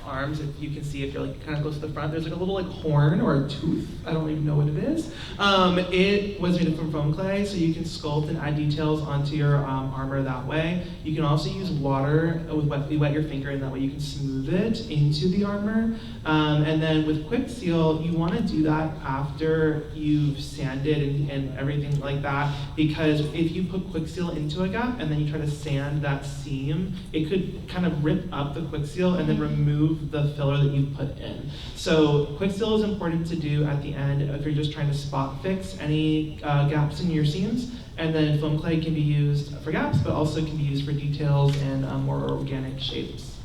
arms, if you can see, if you're like kind of close to the front, there's like a little like horn or a tooth. I don't even know what it is. It was made from foam clay, so you can sculpt and add details onto your armor that way. You can also use water with you wet your finger, and that way you can smooth it into the armor. And then with quick seal, you want to do that after you've sanded and everything like that, because if you put quick seal into a gap and then you try to sand that seam, it could kind of rip up the quick seal and then remove the filler that you put in. So quick seal is important to do at the end if you're just trying to spot fix any gaps in your seams. And then foam clay can be used for gaps, but also can be used for details and more organic shapes.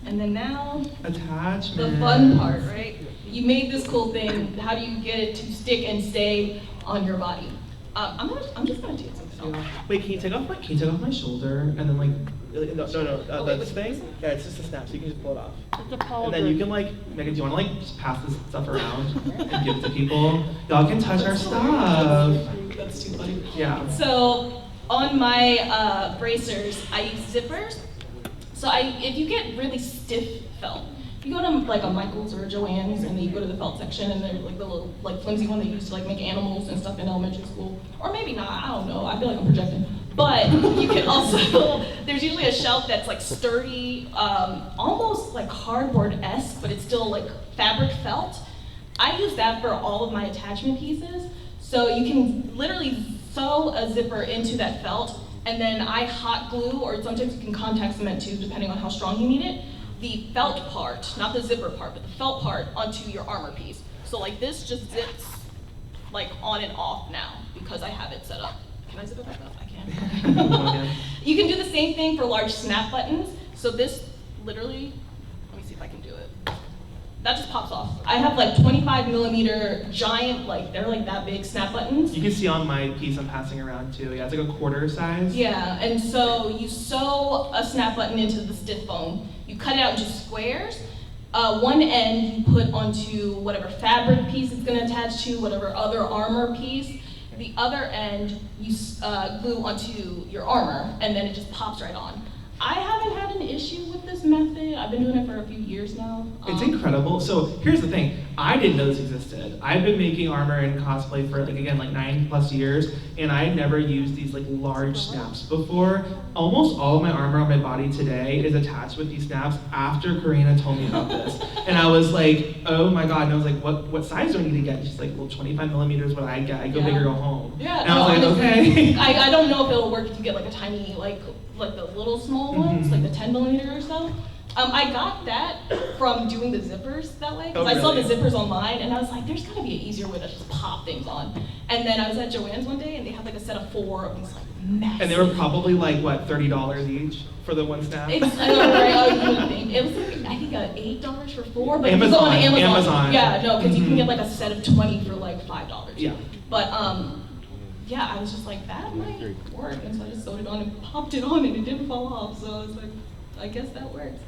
And then now, attachment. the fun part, right? You made this cool thing. How do you get it to stick and stay on your body? I'm just gonna do it. Wait, can you take off my shoulder and then like this thing? Yeah, it's just a snap, so you can just pull it off. And then you can like, Megan, do you want to like just pass this stuff around and give it to people? Y'all can touch our stuff. That's too funny. Yeah. So on my bracers, I use zippers. So if you get really stiff felt, if you go to like a Michael's or a Joann's and then you go to the felt section and they're like the little like flimsy one they used to like make animals and stuff in elementary school, or maybe not, I don't know, I feel like I'm projecting. But you can also, there's usually a shelf that's like sturdy, almost like cardboard-esque, but it's still like fabric felt. I use that for all of my attachment pieces. So you can literally sew a zipper into that felt, and then I hot glue, or sometimes you can contact cement too, depending on how strong you need it, the felt part, not the zipper part, but the felt part onto your armor piece. So like this just zips like on and off now because I have it set up. Can I zip it back up? I can. You can do the same thing for large snap buttons. So this literally, let me see if I can do it. That just pops off. I have like 25mm giant, like they're like that big snap buttons. You can see on my piece I'm passing around too. Yeah, it's like a quarter size. Yeah, and so you sew a snap button into the stiff foam. You cut it out into squares. One end you put onto whatever fabric piece it's going to attach to, whatever other armor piece. The other end you glue onto your armor, and then it just pops right on. I haven't had an issue with this method. I've been doing it for a few years now. It's incredible. So here's the thing. I didn't know this existed. I've been making armor and cosplay for like 9+ years, and I had never used these like large snaps before. Almost all of my armor on my body today is attached with these snaps after Karina told me about this. And I was like, oh my God. And I was like, what size do I need to get? She's like, well, 25mm what I get. I go big or go home. Yeah. And I was like, okay. I don't know if it'll work if you get like a tiny, like the little small ones, like the 10mm or so. I got that from doing the zippers that way, because I saw the zippers online, and I was like, there's gotta be an easier way to just pop things on. And then I was at Joann's one day, and they had like a set of 4 of these like massive. And they were probably like, what, $30 each for the one snap? It's, I know, right? I would think. It was like, I think $8 for 4, but Amazon, you go on Amazon. Yeah, no, because you can get like a set of 20 for like $5. Yeah. But yeah, I was just like, that might work, and so I just sewed it on and popped it on, and it didn't fall off. So I was like, I guess that works.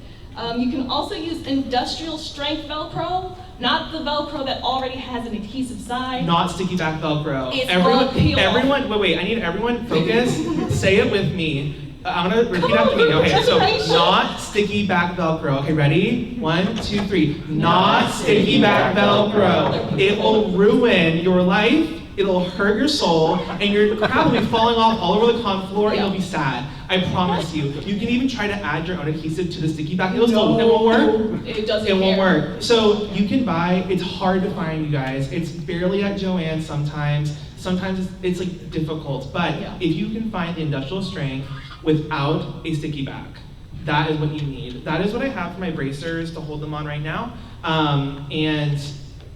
You can also use industrial strength Velcro, not the Velcro that already has an adhesive side. Not sticky back Velcro. It's gonna peel off. Wait, I need everyone focus. Say it with me. I'm gonna repeat after me. Okay, so not sticky back Velcro. Okay, ready? 1, 2, 3. Not sticky back Velcro. It will ruin your life. It'll hurt your soul, and your crap will be falling off all over the con floor, and you'll be sad. I promise you. You can even try to add your own adhesive to the sticky back. It won't work. It doesn't. It won't work. So you can buy. It's hard to find, you guys. It's barely at Joann's sometimes. Sometimes it's like difficult. But if you can find the industrial strength without a sticky back, that is what you need. That is what I have for my bracers to hold them on right now, and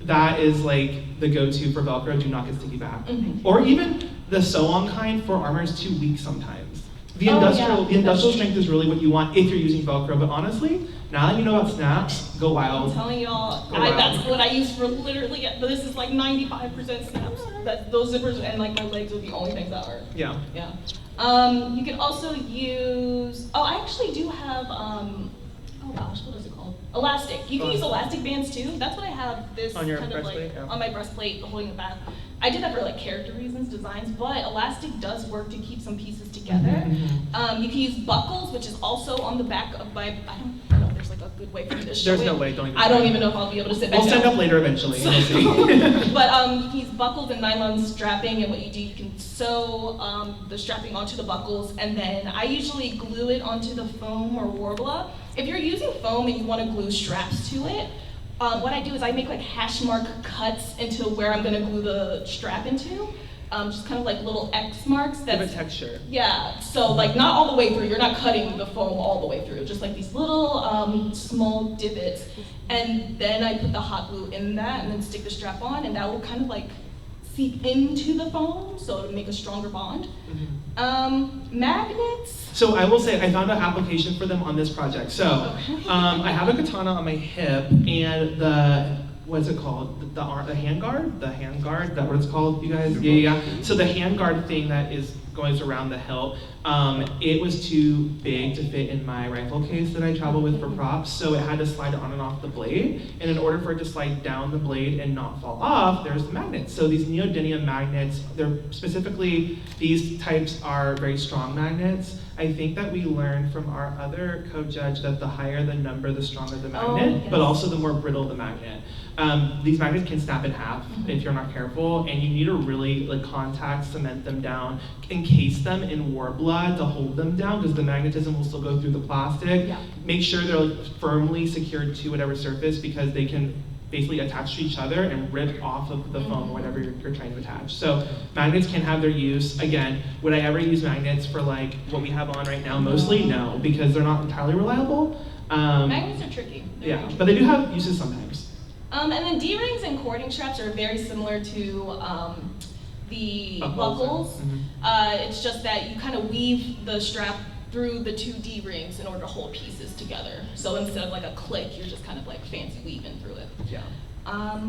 that is like the go-to for Velcro. Do not get sticky back. Or even the sew-on kind for armor is too weak sometimes. The industrial strength is really what you want if you're using Velcro. But honestly, now that you know about snaps, go wild. I'm telling y'all, that's what I use for literally. This is like 95% snaps. Those zippers and like my legs are the only things that work. Yeah. Yeah. You can also use. Oh, I actually do have. Oh gosh, what is it called? Elastic. You can use elastic bands too. That's what I have. This on your kind of like on my breastplate, holding it back. I did that for like character reasons, designs, but elastic does work to keep some pieces together. You can use buckles, which is also on the back of my. I don't know if there's like a good way for me to show There's it. no way, don't even I don't try. even know if I'll be able to sit back We'll stand down. up later eventually. We'll see. But he's buckled in nylon strapping, and what you do, you can sew the strapping onto the buckles, and then I usually glue it onto the foam or Worbla. If you're using foam and you want to glue straps to it, what I do is I make like hash mark cuts into where I'm going to glue the strap into. Just kind of like little X marks. Give it texture. Yeah, so like not all the way through, you're not cutting the foam all the way through, just like these little small divots. And then I put the hot glue in that and then stick the strap on, and that will kind of like seep into the foam, so it'll make a stronger bond. Magnets. So I will say, I found an application for them on this project. So I have a katana on my hip, and what's it called? The hand guard? The hand guard, that what it's called, you guys? Yeah. So the hand guard thing that goes around the hilt, it was too big to fit in my rifle case that I travel with for props, so it had to slide on and off the blade. And in order for it to slide down the blade and not fall off, there's the magnets. So these neodymium magnets, these types are very strong magnets. I think that we learned from our other co-judge that the higher the number, the stronger the magnet, but also the more brittle the magnet. These magnets can snap in half if you're not careful, and you need to really contact cement them down, encase them in Worbla to hold them down, because the magnetism will still go through the plastic. Yeah. Make sure they're firmly secured to whatever surface, because they can basically attach to each other and rip off of the foam or whatever you're trying to attach. So magnets can have their use. Again, would I ever use magnets for like what we have on right now? Mostly no, because they're not entirely reliable. Magnets are tricky. Yeah, but they do have uses sometimes. And then D-rings and cording straps are very similar to the buckles. It's just that you kind of weave the strap through the two D-rings in order to hold pieces together. So instead of like a click, you're just kind of like fancy weaving through it. Yeah.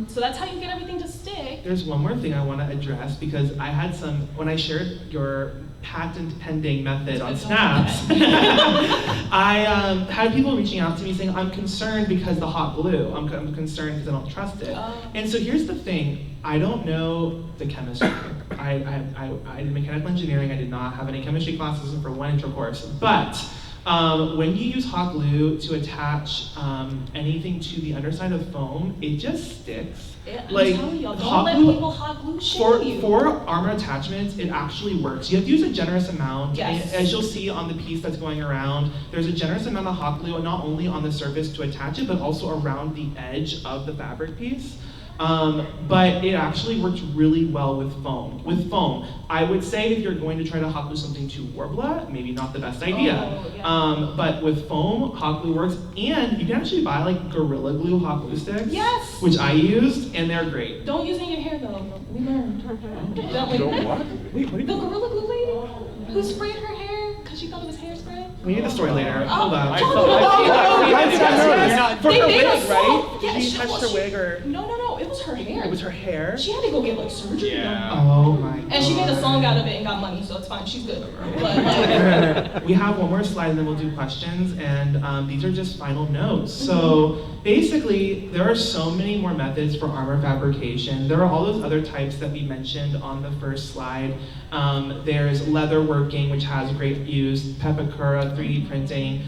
So that's how you get everything to stick. There's one more thing I want to address, because I had when I shared your patent pending method on snaps, I had people reaching out to me saying, I'm concerned because the hot glue, I'm concerned because I don't trust it. And so here's the thing, I don't know the chemistry. I did mechanical engineering, I did not have any chemistry classes for one intro course, but when you use hot glue to attach anything to the underside of foam, it just sticks. Yeah, I'm telling you, don't let people hot glue shame you. For armor attachments, it actually works. You have to use a generous amount. Yes. As you'll see on the piece that's going around, there's a generous amount of hot glue, not only on the surface to attach it, but also around the edge of the fabric piece. But it actually works really well with foam. I would say if you're going to try to hot glue something to Worbla, maybe not the best idea. But with foam, hot glue works, and you can actually buy like Gorilla Glue hot glue sticks. Yes. Which I used, and they're great. Don't use it in your hair though. We learned. Don't what? Wait, what The Gorilla Glue lady who sprayed her hair because she thought it was hairspray. We need the story later. Hold on. For her wig, right? Yeah, Did you touch her wig or? No, it was her hair. It was her hair? She had to go get like surgery done. Oh my god. And she made a song out of it and got money, so it's fine. She's good. But we have one more slide and then we'll do questions, and these are just final notes. So basically, there are so many more methods for armor fabrication. There are all those other types that we mentioned on the first slide. There's leather working, which has great use, pepakura, 3D printing.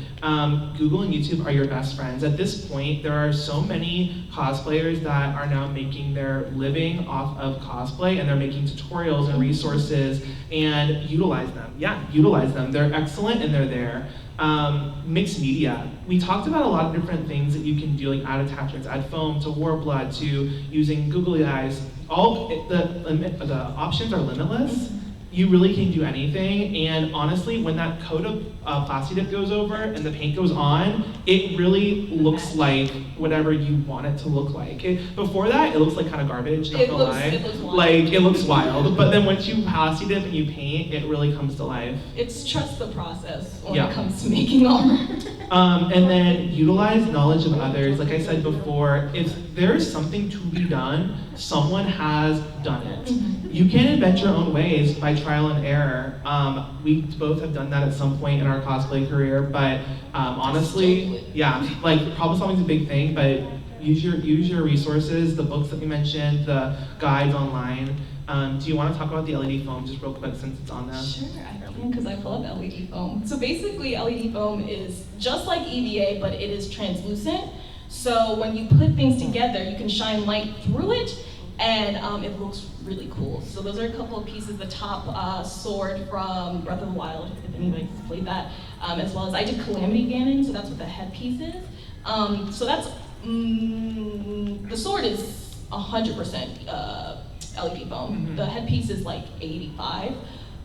Google and YouTube are your best friends. At this point, there are so many cosplayers that are now making their living off of cosplay, and they're making tutorials and resources, and utilize them. Yeah, utilize them. They're excellent and they're there. Mixed media. We talked about a lot of different things that you can do, like add attachments, add foam to Worbla, to using googly eyes. The options are limitless. You really can do anything, and honestly, when that coat of plastic dip goes over and the paint goes on, it really looks like whatever you want it to look like. Before that, it looks like kind of garbage, not gonna lie. It looks wild. Like, it looks wild, but then once you plastic dip and you paint, it really comes to life. it's trust the process when Yeah. it comes to making armor. And then utilize knowledge of others. Like I said before, if there's something to be done, someone has done it. You can invent your own ways by trial and error. We both have done that at some point in our cosplay career, but honestly, yeah, like problem solving is a big thing, but use your resources, the books that we mentioned, the guides online. Do you want to talk about the LED foam just real quick since it's on there? Sure, I can because I love LED foam. So basically LED foam is just like EVA, but it is translucent. So when you put things together, you can shine light through it, and it looks really cool. So those are a couple of pieces. The top sword from Breath of the Wild, if anybody's played that, as well as I did Calamity Ganon, so that's what the headpiece is. So that's, the sword is 100% LED foam. The headpiece is like 85.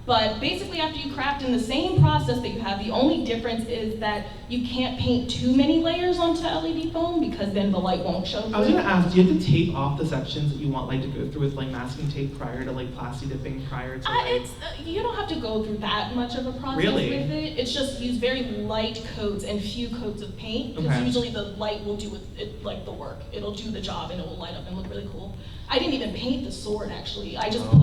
But basically after you craft in the same process that you have, the only difference is that you can't paint too many layers onto LED foam because then the light won't show through. I was gonna ask, do you have to tape off the sections that you want light to go through with like masking tape prior to like plasti dipping prior to like... You don't have to go through that much of a process Really? with it. It's just use very light coats and few coats of paint because usually the light will do it like the work. It'll do the job and it will light up and look really cool. I didn't even paint the sword actually. I just put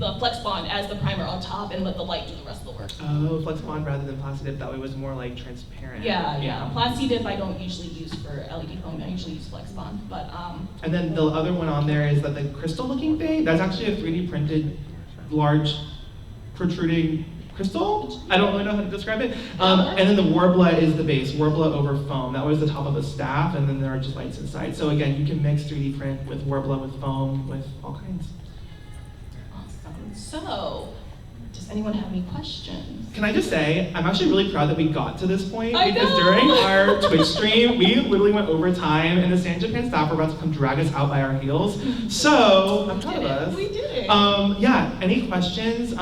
the Flex Bond as the primer on top and let the light do the rest of the work. Oh, Flex Bond rather than plasti dip, that way it was more like transparent. Yeah. Plasti dip I don't usually use for LED foam. I usually use Flex Bond, but And then the other one on there is that the crystal looking thing. That's actually a 3D printed large protruding crystal. I don't really know how to describe it. And then the Worbla is the base, Worbla over foam. That was the top of a staff, and then there are just lights inside. So again, you can mix 3D print with Worbla, with foam, with all kinds. Awesome. So, does anyone have any questions? Can I just say, I'm actually really proud that we got to this point I because know. during our Twitch stream, we literally went over time, and the San Japan staff were about to come drag us out by our heels. So, I'm proud of us. We did it. Yeah, any questions?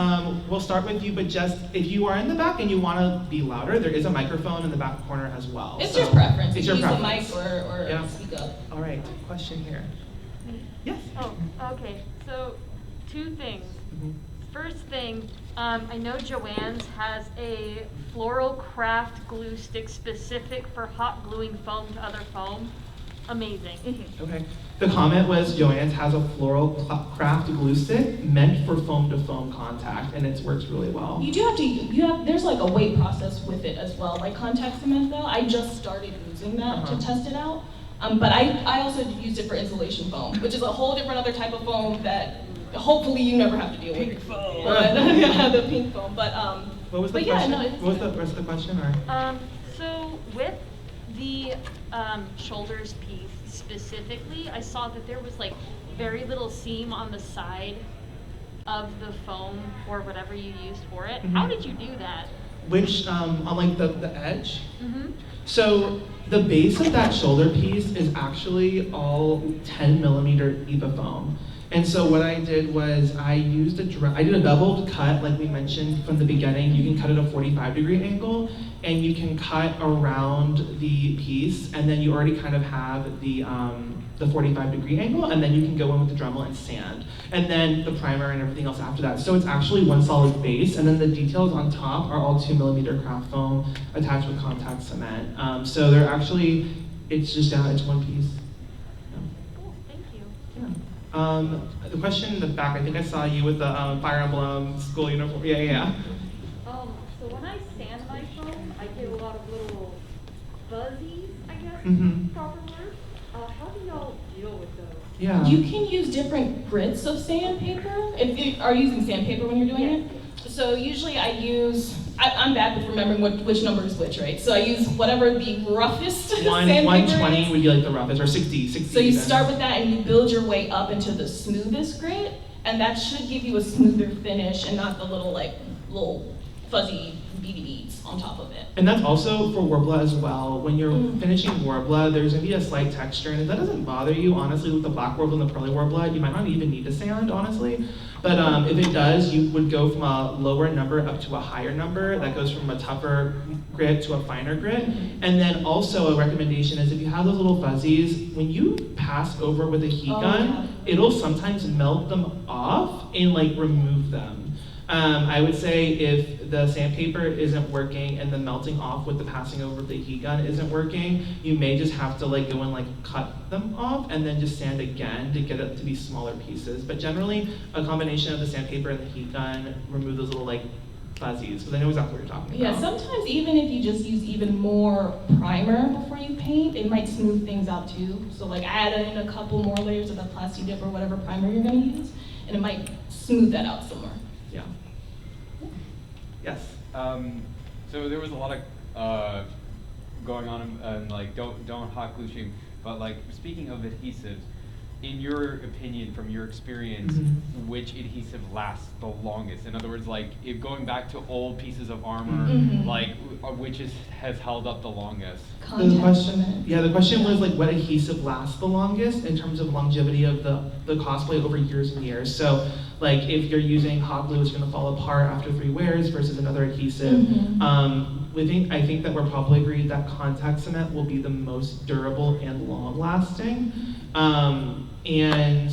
We'll start with you, but just if you are in the back and you want to be louder, there is a microphone in the back corner as well. It's So your preference. It's You your use preference. the mic or Yeah. speak up. All right, question here. Yes? Oh, okay. So, two things. Mhm. First thing, I know Joanne's has a floral craft glue stick specific for hot gluing foam to other foam. Amazing. Okay. The comment was Joanne's has a floral craft glue stick meant for foam to foam contact, and it works really well. You do have to, there's like a weight process with it as well. Like contact cement though, I just started using that to test it out. But I also used it for insulation foam, which is a whole different other type of foam that hopefully you never have to deal with. Pink foam. But, yeah, the pink foam. But What was the but question? Yeah, no, What was the rest of the question? Or? So with the shoulders piece specifically, I saw that there was like very little seam on the side of the foam or whatever you used for it. How did you do that? Which, on like the edge? Mm-hmm. So the base of that shoulder piece is actually all 10 millimeter EVA foam. And so what I did was I did a double cut, like we mentioned from the beginning. You can cut at a 45-degree angle, and you can cut around the piece, and then you already kind of have the 45-degree angle, and then you can go in with the Dremel and sand. And then the primer and everything else after that. So it's actually one solid base, and then the details on top are all 2 millimeter craft foam attached with contact cement. So they're actually, it's one piece. Cool, thank you. Yeah. The question in the back, I think I saw you with the Fire Emblem school uniform. Yeah. So when I sand my foam, I get a lot of little fuzzies, I guess, proper word. How do y'all deal with those? Yeah. you can use different grits of sandpaper. If you are using sandpaper when you're doing it. So usually I'm bad with remembering which number is which, right? So I use whatever the roughest sandpaper 120 is. would be like the roughest, or 60 So you even. start with that and you build your way up into the smoothest grit, and that should give you a smoother finish and not the little fuzzy BB beads on top of it. And that's also for Worbla as well. When you're finishing Worbla, there's gonna be a slight texture, and if that doesn't bother you, honestly, with the black Worbla and the pearly Worbla, you might not even need to sand, honestly. But if it does, you would go from a lower number up to a higher number. That goes from a tougher grit to a finer grit. And then also a recommendation is if you have those little fuzzies, when you pass over with a heat gun, it'll sometimes melt them off and like remove them. I would say if the sandpaper isn't working and the melting off with the passing over the heat gun isn't working, you may just have to like go and like cut them off and then just sand again to get it to be smaller pieces. But generally, a combination of the sandpaper and the heat gun remove those little like fuzzies, because I know exactly what you're talking about. Yeah, sometimes even if you just use even more primer before you paint, it might smooth things out too. So like add in a couple more layers of that plasti dip or whatever primer you're gonna use, and it might smooth that out some more. Yeah. Yes. So there was a lot of going on, and like don't hot glue shame, but like speaking of adhesives, in your opinion, from your experience, which adhesive lasts the longest? In other words, like if going back to old pieces of armor, like which has held up the longest? The question was like what adhesive lasts the longest in terms of longevity of the cosplay over years and years. So like if you're using hot glue, it's going to fall apart after 3 wears versus another adhesive. I think that we're probably agreed that contact cement will be the most durable and long lasting. And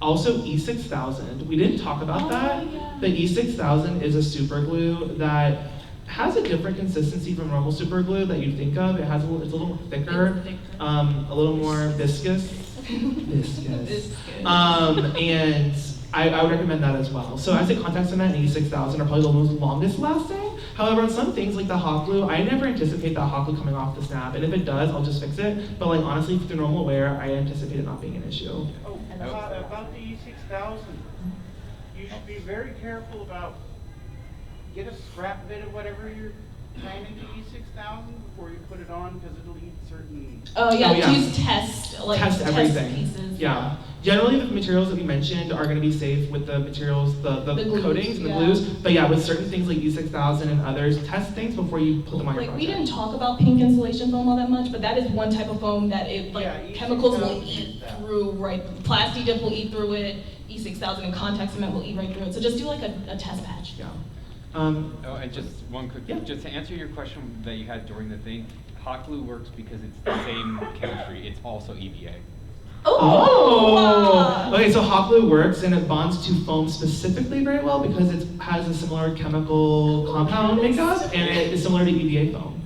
also E6000, we didn't talk about that. Yeah. The E6000 is a super glue that has a different consistency from normal super glue that you'd think of. It's a little thicker, a little more viscous. And I would recommend that as well. So I'd say contact cement and E6000 are probably the most longest lasting. However, on some things like the hot glue, I never anticipate that hot glue coming off the snap. And if it does, I'll just fix it. But like honestly, for the normal wear, I anticipate it not being an issue. Oh, about the E6000, you should be very careful about, get a scrap bit of whatever you're planning to E6000 before you put it on, because it'll eat certain... Use test everything. Pieces. Yeah. Generally, the materials that we mentioned are going to be safe with the materials, the glues, coatings and the glues. But yeah, with certain things like E6000 and others, test things before you put them on your project. We didn't talk about pink insulation foam all that much, but that is one type of foam that chemicals will eat through, right? Plastic dip will eat through it, E6000 and contact cement will eat right through it. So just do like a test patch. Yeah. And just one quick, just to answer your question that you had during the thing, hot glue works because it's the same chemistry. It's also EVA. Okay, so hot glue works and it bonds to foam specifically very well because it has a similar chemical compound makeup and it is similar to EVA foam.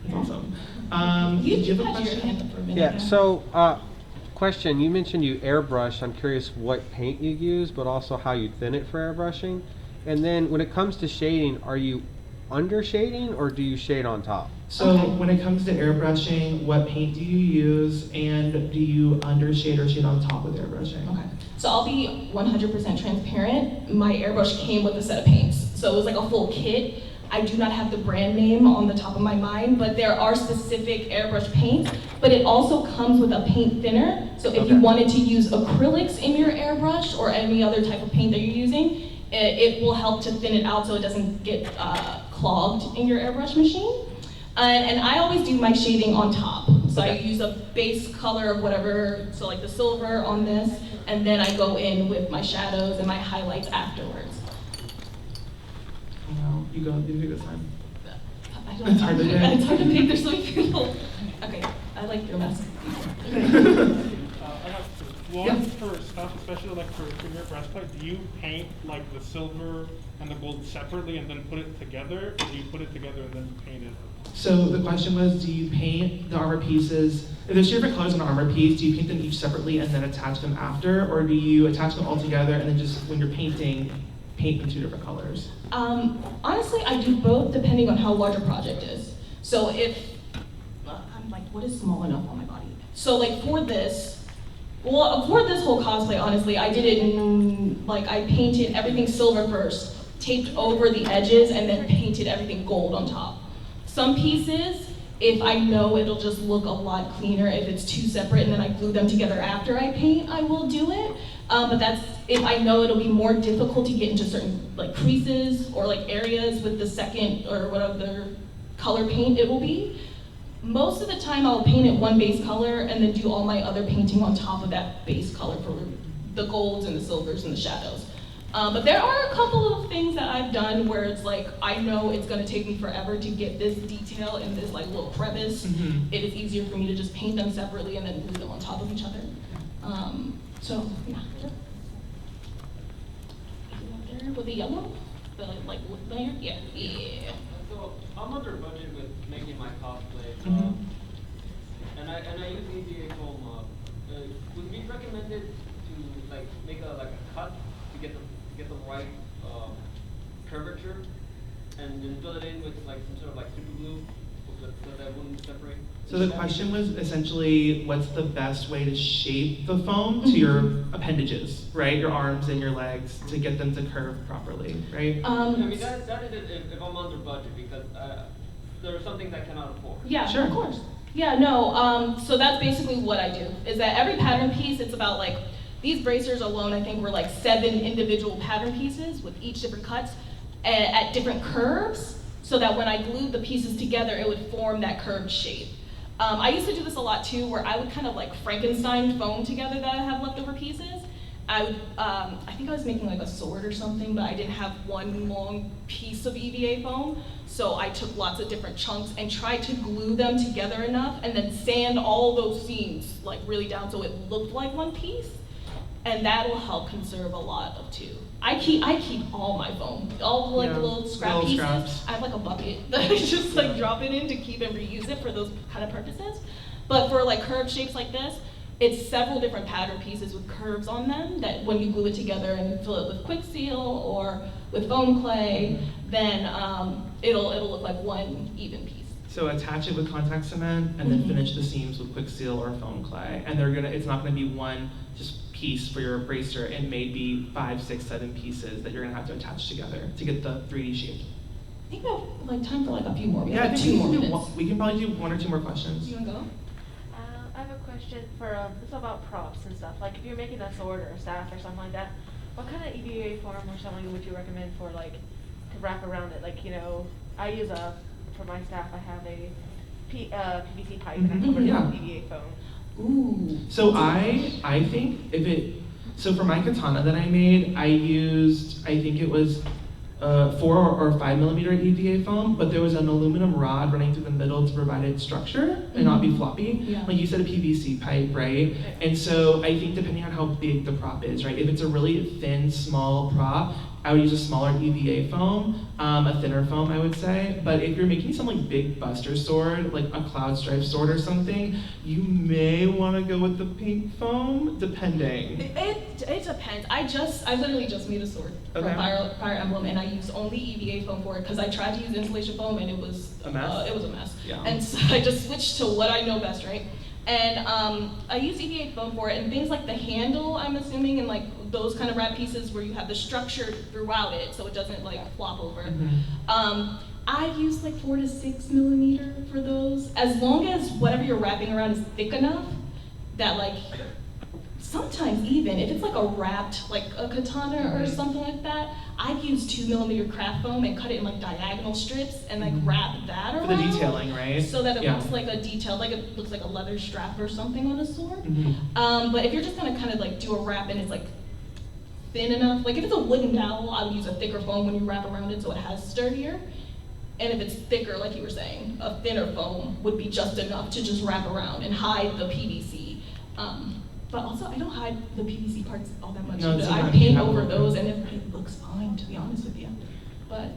That's awesome. You did you have a had your question? hand up for a minute. Yeah, so question, you mentioned you airbrush. I'm curious what paint you use, but also how you thin it for airbrushing. And then when it comes to shading, are you under shading or do you shade on top? So when it comes to airbrushing, what paint do you use and do you undershade or shade on top with airbrushing? Okay, so I'll be 100% transparent. My airbrush came with a set of paints. So it was like a full kit. I do not have the brand name on the top of my mind, but there are specific airbrush paints, but it also comes with a paint thinner. So if you wanted to use acrylics in your airbrush or any other type of paint that you're using, it will help to thin it out so it doesn't get clogged in your airbrush machine. And I always do my shading on top. So I use a base color of whatever, so like the silver on this, and then I go in with my shadows and my highlights afterwards. You do this time. It's hard to pick. It's hard to pick, there's so many people. Okay, I like your mess. I have one for stuff, especially like for your breastplate. Do you paint like the silver and the gold separately and then put it together, or do you put it together and then paint it? So the question was, do you paint the armor pieces, if there's 2 different colors on an armor piece, do you paint them each separately and then attach them after, or do you attach them all together and then just, when you're painting, paint in 2 different colors? Honestly, I do both depending on how large a project is. So if, I'm like, what is small enough on my body? So like for this whole cosplay, honestly, I did it in, like I painted everything silver first, taped over the edges, and then painted everything gold on top. Some pieces, if I know it'll just look a lot cleaner if it's 2 separate and then I glue them together after I paint, I will do it. But that's if I know it'll be more difficult to get into certain like creases or like areas with the second or whatever color paint it will be. Most of the time I'll paint it one base color and then do all my other painting on top of that base color for the golds and the silvers and the shadows. But there are a couple of things that I've done where it's like, I know it's gonna take me forever to get this detail in this like little crevice. It is easier for me to just paint them separately and then glue them on top of each other. So, yeah. With the yellow? The like wood layer? Yeah. So I'm under budget with making my cosplay, and I use EVA foam. Would it be recommended to like make a cut to get the right curvature, and then fill it in with like some sort of like super glue so that wouldn't separate? So the question was essentially, what's the best way to shape the foam to your appendages, right? Your arms and your legs to get them to curve properly, right? I mean, that is if I'm under budget, because there's something that I cannot afford. Yeah, Sure. of course. Yeah, no, so that's basically what I do, is that every pattern piece, it's about like, these bracers alone, I think were like 7 individual pattern pieces with each different cuts at different curves, so that when I glued the pieces together, it would form that curved shape. I used to do this a lot too, where I would kind of like Frankenstein foam together that I have leftover pieces. I would, I think I was making like a sword or something, but I didn't have one long piece of EVA foam. So I took lots of different chunks and tried to glue them together enough and then sand all those seams like really down so it looked like one piece. And that'll help conserve a lot of too. I keep all my foam, all like the little scrap little pieces. scraps. I have like a bucket that I just like drop it in to keep and reuse it for those kind of purposes. But for like curved shapes like this, it's several different pattern pieces with curves on them that when you glue it together and fill it with quick seal or with foam clay, then it'll look like one even piece. So attach it with contact cement and then Mhm. finish the seams with quick seal or foam clay. And it's not gonna be one just piece for your bracer. It may be 5, 6, 7 pieces that you're gonna have to attach together to get the 3D shape. I think we have like time for like a few more. We Yeah, I have think 2 we more can do minutes. we can probably do 1 or 2 more questions. You wanna go? I have a question for, it's about props and stuff. Like, if you're making a sword or a staff or something like that, what kind of EVA form or something would you recommend for, like, to wrap around it? Like, you know, I use for my staff, I have a PVC pipe and I Mhm, cover it yeah. with EVA foam. Ooh. So I think so for my katana that I made, I used, I think it was 4 or 5 millimeter EVA foam, but there was an aluminum rod running through the middle to provide it structure and not be floppy. Yeah. Like you said, a PVC pipe, right? And so I think depending on how big the prop is, right? If it's a really thin, small prop, I would use a smaller EVA foam, a thinner foam, I would say. But if you're making some like big buster sword, like a cloud stripe sword or something, you may want to go with the pink foam, depending. It depends. I literally just made a sword Okay. from Fire Emblem, and I used only EVA foam for it because I tried to use insulation foam and it was A mess? It was a mess. Yeah. And so I just switched to what I know best, right? And I use EVA foam for it, and things like the handle, I'm assuming, and like those kind of wrap pieces where you have the structure throughout it, so it doesn't like flop over. Mhm. I use like 4 to 6 millimeter for those, as long as whatever you're wrapping around is thick enough that like, sometimes even if it's like a wrapped, like a katana or something like that, I use 2 millimeter craft foam and cut it in like diagonal strips and like wrap that For around. the detailing, right? So that it Yeah. looks like a detail, like it looks like a leather strap or something on a sword. Mhm. But if you're just gonna kind of like do a wrap and it's like thin enough, like if it's a wooden dowel, I would use a thicker foam when you wrap around it so it has sturdier. And if it's thicker, like you were saying, a thinner foam would be just enough to just wrap around and hide the PVC. But also, I don't hide the PVC parts all that much. No, either. I sometimes you paint have over them. those and it looks fine, to be honest with you. But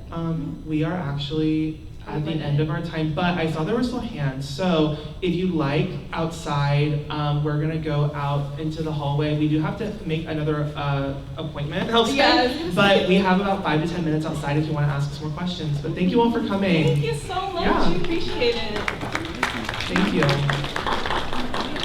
We are actually at the end of our time, but I saw there were still hands. So if you like, outside, we're gonna go out into the hallway. We do have to make another appointment outside, Yes. but we have about 5 to 10 minutes outside if you wanna ask us more questions. But thank you all for coming. thank you so much, Yeah. we appreciate it. Thank you.